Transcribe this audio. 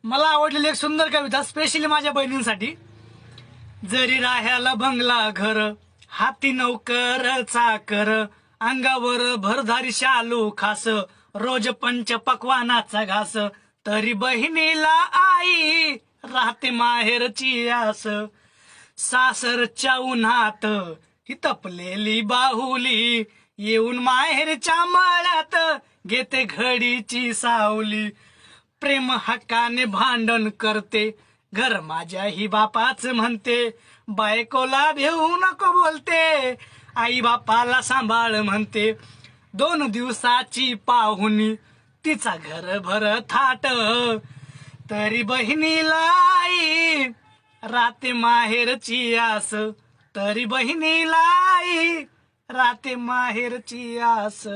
मला आवडलेली एक सुंदर कविता स्पेशली माझ्या बहिणींसाठी. जरी राह्याला बंगला घर, हाती नौकर चाकर, अंगावर भरधारी शालू खास, रोज पंच पक्वानाचा घास, तरी बहिणीला आई राहते माहेरची आस. सासरच्या उन्हात ही तपलेली बाहुली, येऊन माहेरच्या मळ्यात घेते घडीची सावली. प्रेम हक्काने भांडण करते, घर माझ्याही बापाच म्हणते, बायकोला भेऊ नको बोलते, आई बापाला सांभाळ म्हणते. 2 दिवसाची पाहुणी तिचा घरभर थाट, तरी बहिणीला आई राते माहेरची आस, तरी बहिणीला आई राते माहेरची आस.